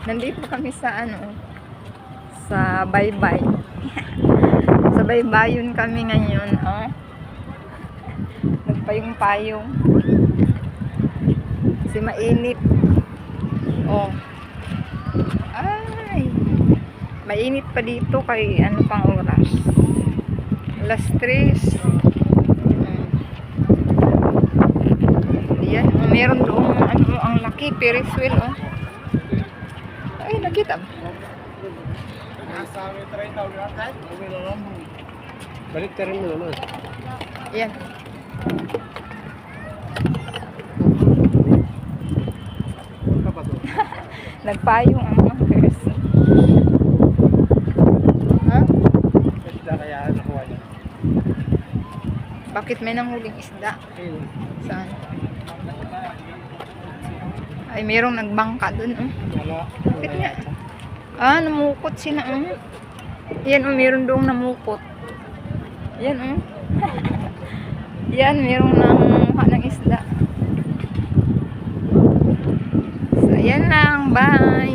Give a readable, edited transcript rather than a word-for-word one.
Nandito kami sa sa baybay. Sa baybayon kami ngayon, oh. Nagpayong-payong. Kasi mainit. Oh. Ay. Mainit pa dito kay ano pang oras. Alas 3. Yan, meron doon ang laki Ferris wheel, oh. Ay, nakita mo. Balik ka rin mo naman. Yan. Nagpayong ang mga person. Ha? Isda kaya nakuha niya. Bakit may nanghuling isda? Saan? Ay, mayroong nagbangka dun, oh. Wala. Bakit nga? Ah, namukot sila, oh. Yan, oh, mayroon doong namukot. Yan, oh. Yan, mayroong nanguha ng isda. So, yan lang. Bye!